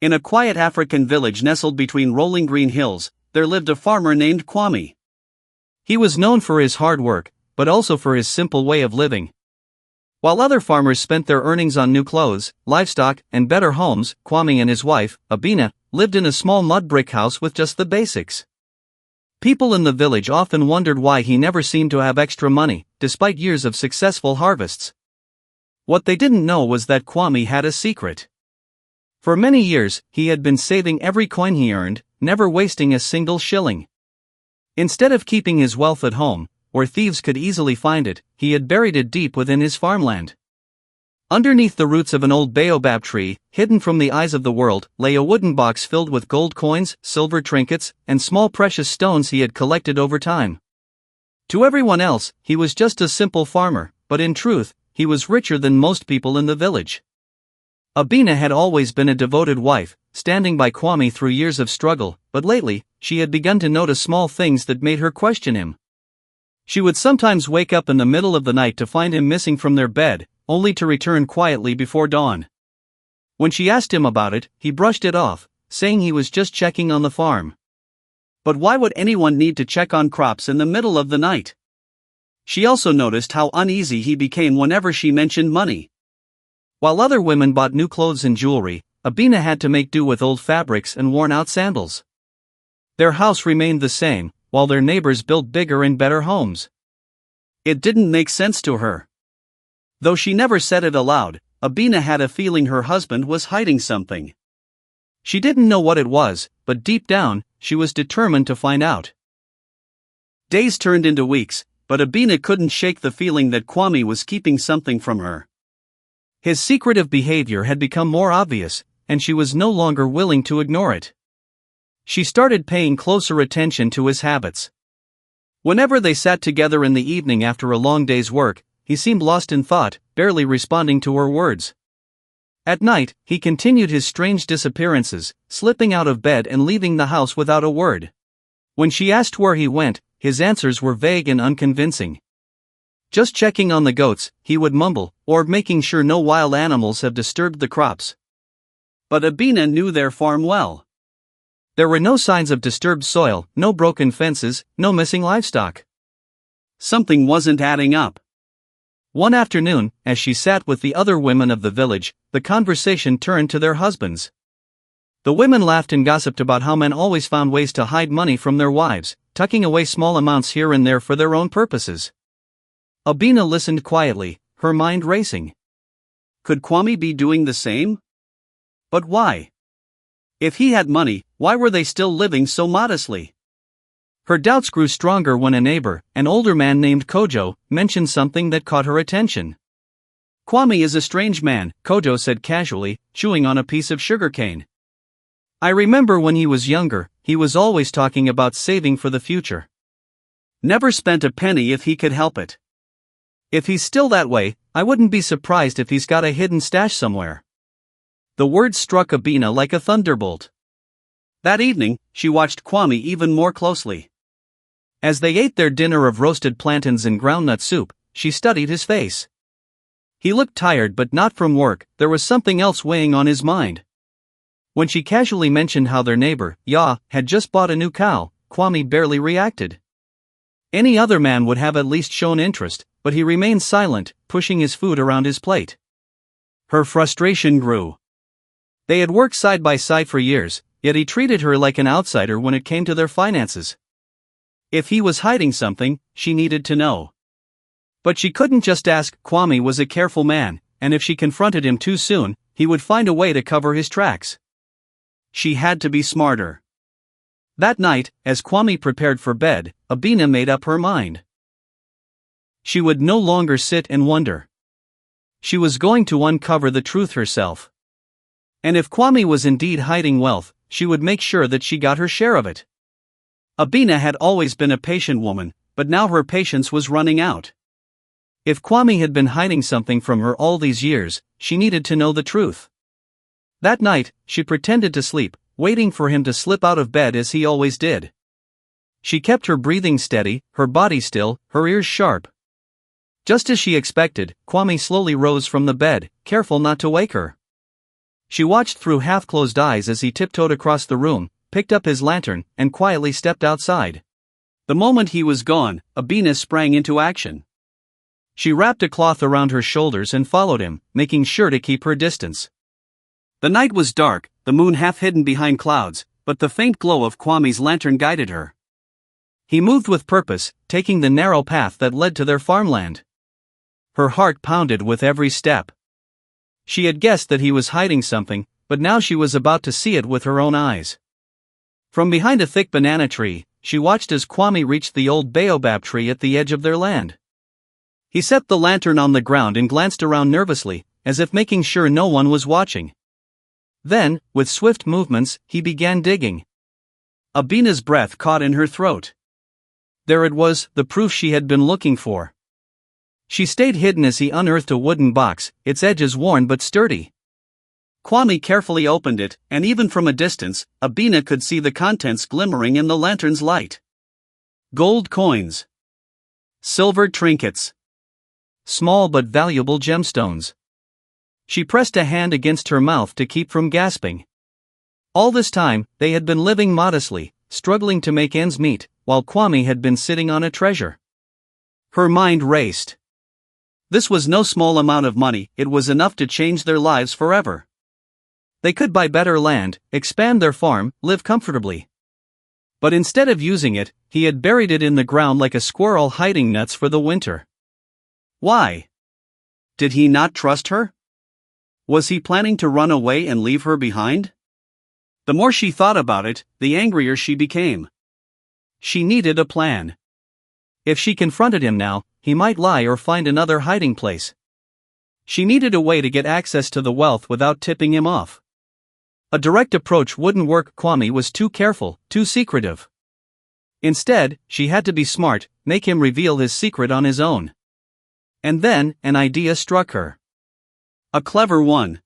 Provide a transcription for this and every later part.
In a quiet African village nestled between rolling green hills, there lived a farmer named Kwame. He was known for his hard work, but also for his simple way of living. While other farmers spent their earnings on new clothes, livestock, and better homes, Kwame and his wife, Abena, lived in a small mud brick house with just the basics. People in the village often wondered why he never seemed to have extra money, despite years of successful harvests. What they didn't know was that Kwame had a secret. For many years, he had been saving every coin he earned, never wasting a single shilling. Instead of keeping his wealth at home, where thieves could easily find it, he had buried it deep within his farmland. Underneath the roots of an old baobab tree, hidden from the eyes of the world, lay a wooden box filled with gold coins, silver trinkets, and small precious stones he had collected over time. To everyone else, he was just a simple farmer, but in truth, he was richer than most people in the village. Abena had always been a devoted wife, standing by Kwame through years of struggle, but lately, she had begun to notice small things that made her question him. She would sometimes wake up in the middle of the night to find him missing from their bed, only to return quietly before dawn. When she asked him about it, he brushed it off, saying he was just checking on the farm. But why would anyone need to check on crops in the middle of the night? She also noticed how uneasy he became whenever she mentioned money. While other women bought new clothes and jewelry, Abena had to make do with old fabrics and worn-out sandals. Their house remained the same, while their neighbors built bigger and better homes. It didn't make sense to her. Though she never said it aloud, Abena had a feeling her husband was hiding something. She didn't know what it was, but deep down, she was determined to find out. Days turned into weeks, but Abena couldn't shake the feeling that Kwame was keeping something from her. His secretive behavior had become more obvious, and she was no longer willing to ignore it. She started paying closer attention to his habits. Whenever they sat together in the evening after a long day's work, he seemed lost in thought, barely responding to her words. At night, he continued his strange disappearances, slipping out of bed and leaving the house without a word. When she asked where he went, his answers were vague and unconvincing. Just checking on the goats, he would mumble, or making sure no wild animals have disturbed the crops. But Abena knew their farm well. There were no signs of disturbed soil, no broken fences, no missing livestock. Something wasn't adding up. One afternoon, as she sat with the other women of the village, the conversation turned to their husbands. The women laughed and gossiped about how men always found ways to hide money from their wives, tucking away small amounts here and there for their own purposes. Abena listened quietly, her mind racing. Could Kwame be doing the same? But why? If he had money, why were they still living so modestly? Her doubts grew stronger when a neighbor, an older man named Kojo, mentioned something that caught her attention. Kwame is a strange man, Kojo said casually, chewing on a piece of sugarcane. I remember when he was younger, he was always talking about saving for the future. Never spent a penny if he could help it. If he's still that way, I wouldn't be surprised if he's got a hidden stash somewhere. The words struck Abena like a thunderbolt. That evening, she watched Kwame even more closely. As they ate their dinner of roasted plantains and groundnut soup, she studied his face. He looked tired, but not from work. There was something else weighing on his mind. When she casually mentioned how their neighbor, Ya, had just bought a new cow, Kwame barely reacted. Any other man would have at least shown interest, but he remained silent, pushing his food around his plate. Her frustration grew. They had worked side by side for years, yet he treated her like an outsider when it came to their finances. If he was hiding something, she needed to know. But she couldn't just ask. Kwame was a careful man, and if she confronted him too soon, he would find a way to cover his tracks. She had to be smarter. That night, as Kwame prepared for bed, Abena made up her mind. She would no longer sit and wonder. She was going to uncover the truth herself. And if Kwame was indeed hiding wealth, she would make sure that she got her share of it. Abena had always been a patient woman, but now her patience was running out. If Kwame had been hiding something from her all these years, she needed to know the truth. That night, she pretended to sleep, waiting for him to slip out of bed as he always did. She kept her breathing steady, her body still, her ears sharp. Just as she expected, Kwame slowly rose from the bed, careful not to wake her. She watched through half-closed eyes as he tiptoed across the room, picked up his lantern, and quietly stepped outside. The moment he was gone, Abena sprang into action. She wrapped a cloth around her shoulders and followed him, making sure to keep her distance. The night was dark, the moon half hidden behind clouds, but the faint glow of Kwame's lantern guided her. He moved with purpose, taking the narrow path that led to their farmland. Her heart pounded with every step. She had guessed that he was hiding something, but now she was about to see it with her own eyes. From behind a thick banana tree, she watched as Kwame reached the old baobab tree at the edge of their land. He set the lantern on the ground and glanced around nervously, as if making sure no one was watching. Then, with swift movements, he began digging. Abena's breath caught in her throat. There it was, the proof she had been looking for. She stayed hidden as he unearthed a wooden box, its edges worn but sturdy. Kwame carefully opened it, and even from a distance, Abena could see the contents glimmering in the lantern's light. Gold coins. Silver trinkets. Small but valuable gemstones. She pressed a hand against her mouth to keep from gasping. All this time, they had been living modestly, struggling to make ends meet, while Kwame had been sitting on a treasure. Her mind raced. This was no small amount of money, it was enough to change their lives forever. They could buy better land, expand their farm, live comfortably. But instead of using it, he had buried it in the ground like a squirrel hiding nuts for the winter. Why? Did he not trust her? Was he planning to run away and leave her behind? The more she thought about it, the angrier she became. She needed a plan. If she confronted him now, he might lie or find another hiding place. She needed a way to get access to the wealth without tipping him off. A direct approach wouldn't work. Kwame was too careful, too secretive. Instead, she had to be smart, make him reveal his secret on his own. And then, an idea struck her. A clever one.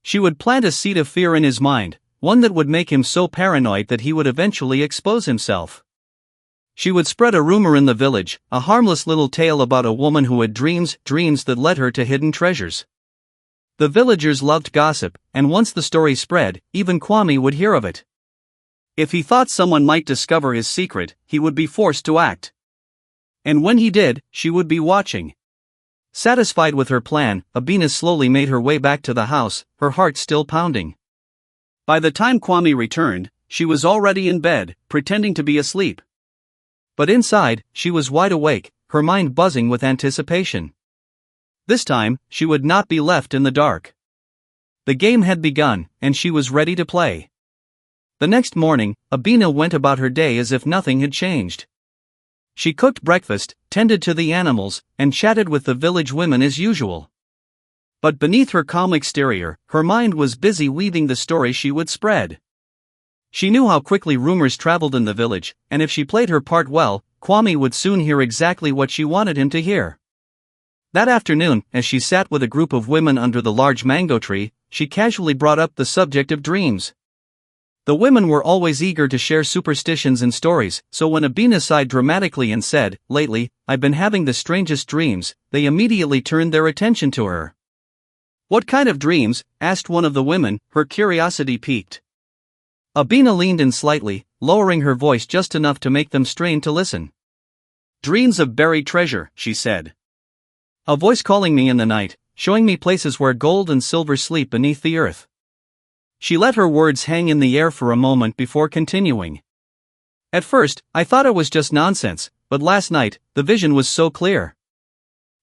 She would plant a seed of fear in his mind, one that would make him so paranoid that he would eventually expose himself. She would spread a rumor in the village, a harmless little tale about a woman who had dreams that led her to hidden treasures. The villagers loved gossip, and once the story spread, even Kwame would hear of it. If he thought someone might discover his secret, he would be forced to act. And when he did, she would be watching. Satisfied with her plan, Abena slowly made her way back to the house, her heart still pounding. By the time Kwame returned, she was already in bed, pretending to be asleep. But inside, she was wide awake, her mind buzzing with anticipation. This time, she would not be left in the dark. The game had begun, and she was ready to play. The next morning, Abena went about her day as if nothing had changed. She cooked breakfast, tended to the animals, and chatted with the village women as usual. But beneath her calm exterior, her mind was busy weaving the story she would spread. She knew how quickly rumors traveled in the village, and if she played her part well, Kwame would soon hear exactly what she wanted him to hear. That afternoon, as she sat with a group of women under the large mango tree, she casually brought up the subject of dreams. The women were always eager to share superstitions and stories, so when Abena sighed dramatically and said, "Lately, I've been having the strangest dreams," they immediately turned their attention to her. "What kind of dreams?" asked one of the women, her curiosity piqued. Abena leaned in slightly, lowering her voice just enough to make them strain to listen. "Dreams of buried treasure," she said. "A voice calling me in the night, showing me places where gold and silver sleep beneath the earth." She let her words hang in the air for a moment before continuing. "At first, I thought it was just nonsense, but last night, the vision was so clear.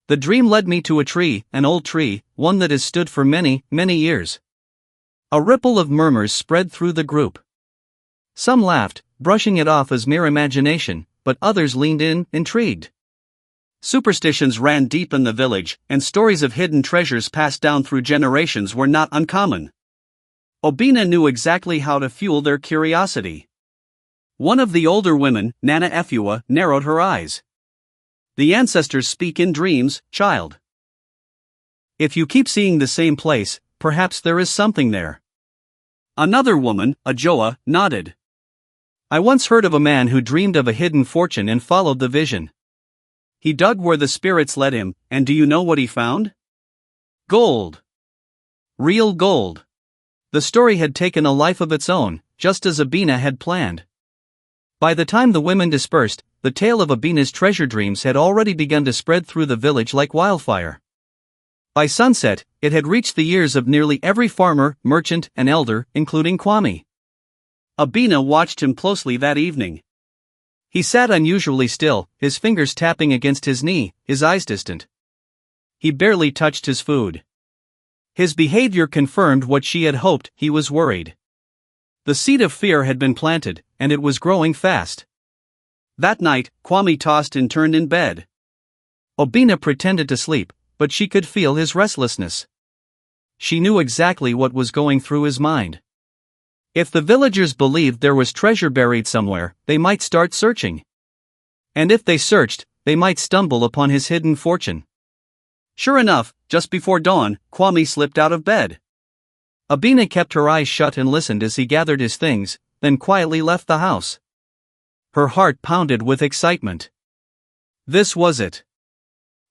The dream led me to a tree, an old tree, one that has stood for many, many years." A ripple of murmurs spread through the group. Some laughed, brushing it off as mere imagination, but others leaned in, intrigued. Superstitions ran deep in the village, and stories of hidden treasures passed down through generations were not uncommon. Abena knew exactly how to fuel their curiosity. One of the older women, Nana Efua, narrowed her eyes. "The ancestors speak in dreams, child. If you keep seeing the same place, perhaps there is something there." Another woman, Ajoa, nodded. "I once heard of a man who dreamed of a hidden fortune and followed the vision. He dug where the spirits led him, and do you know what he found? Gold. Real gold. The story had taken a life of its own, just as Abena had planned. By the time the women dispersed, the tale of Abena's treasure dreams had already begun to spread through the village like wildfire. By sunset, it had reached the ears of nearly every farmer, merchant, and elder, including Kwame. Abena watched him closely that evening. He sat unusually still, his fingers tapping against his knee, his eyes distant. He barely touched his food. His behavior confirmed what she had hoped. He was worried. The seed of fear had been planted, and it was growing fast. That night, Kwame tossed and turned in bed. Abena pretended to sleep, but she could feel his restlessness. She knew exactly what was going through his mind. If the villagers believed there was treasure buried somewhere, they might start searching. And if they searched, they might stumble upon his hidden fortune. Sure enough, just before dawn, Kwame slipped out of bed. Abena kept her eyes shut and listened as he gathered his things, then quietly left the house. Her heart pounded with excitement. This was it.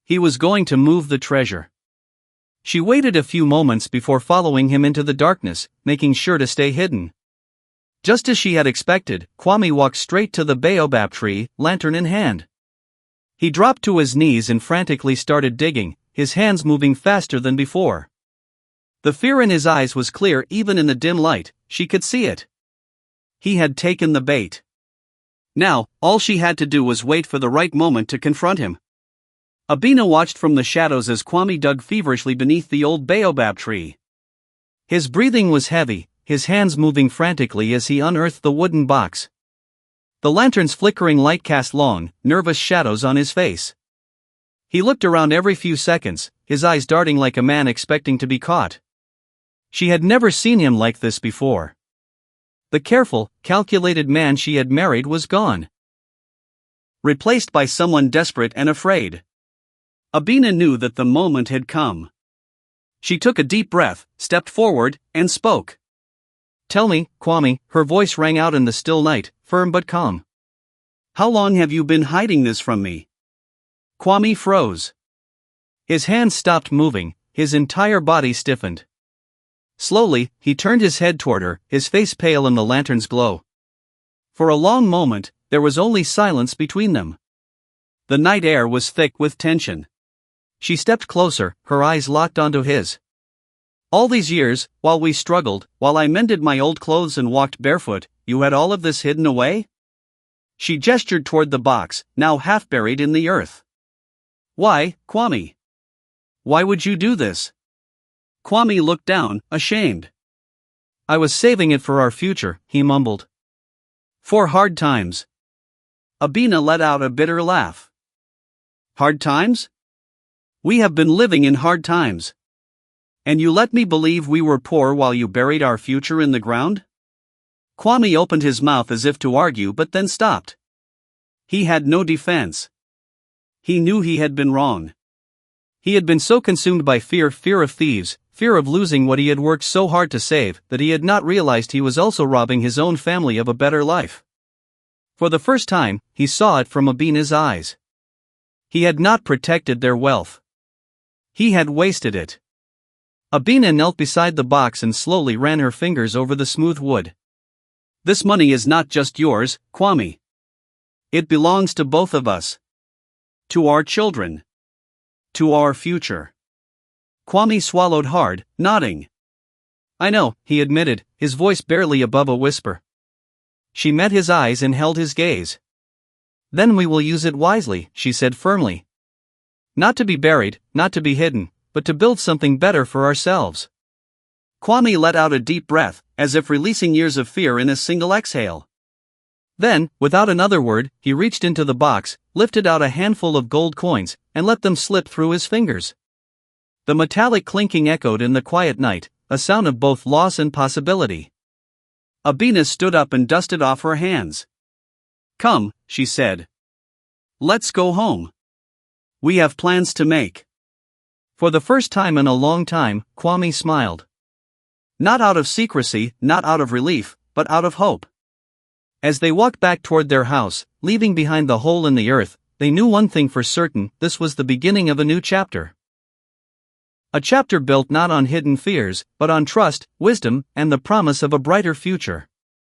He was going to move the treasure. She waited a few moments before following him into the darkness, making sure to stay hidden. Just as she had expected, Kwame walked straight to the baobab tree, lantern in hand. He dropped to his knees and frantically started digging, his hands moving faster than before. The fear in his eyes was clear even in the dim light, she could see it. He had taken the bait. Now, all she had to do was wait for the right moment to confront him. Abena watched from the shadows as Kwame dug feverishly beneath the old baobab tree. His breathing was heavy, his hands moving frantically as he unearthed the wooden box. The lantern's flickering light cast long, nervous shadows on his face. He looked around every few seconds, his eyes darting like a man expecting to be caught. She had never seen him like this before. The careful, calculated man she had married was gone. Replaced by someone desperate and afraid. Abena knew that the moment had come. She took a deep breath, stepped forward, and spoke. "Tell me, Kwame," her voice rang out in the still night, firm but calm. "How long have you been hiding this from me?" Kwame froze. His hands stopped moving, his entire body stiffened. Slowly, he turned his head toward her, his face pale in the lantern's glow. For a long moment, there was only silence between them. The night air was thick with tension. She stepped closer, her eyes locked onto his. "All these years, while we struggled, while I mended my old clothes and walked barefoot, you had all of this hidden away?" She gestured toward the box, now half buried in the earth. "Why, Kwame? Why would you do this?" Kwame looked down, ashamed. "I was saving it for our future," he mumbled. "For hard times." Abena let out a bitter laugh. "Hard times? We have been living in hard times. And you let me believe we were poor while you buried our future in the ground?" Kwame opened his mouth as if to argue but then stopped. He had no defense. He knew he had been wrong. He had been so consumed by fear of thieves, fear of losing what he had worked so hard to save, that he had not realized he was also robbing his own family of a better life. For the first time, he saw it from Abena's eyes. He had not protected their wealth. He had wasted it. Abena knelt beside the box and slowly ran her fingers over the smooth wood. "This money is not just yours, Kwame. It belongs to both of us. To our children. To our future." Kwame swallowed hard, nodding. "I know," he admitted, his voice barely above a whisper. She met his eyes and held his gaze. "Then we will use it wisely," she said firmly. "Not to be buried, not to be hidden, but to build something better for ourselves." Kwame let out a deep breath, as if releasing years of fear in a single exhale. Then, without another word, he reached into the box, lifted out a handful of gold coins, and let them slip through his fingers. The metallic clinking echoed in the quiet night, a sound of both loss and possibility. Abena stood up and dusted off her hands. "Come," she said. "Let's go home. We have plans to make." For the first time in a long time, Kwame smiled. Not out of secrecy, not out of relief, but out of hope. As they walked back toward their house, leaving behind the hole in the earth, they knew one thing for certain: this was the beginning of a new chapter. A chapter built not on hidden fears, but on trust, wisdom, and the promise of a brighter future.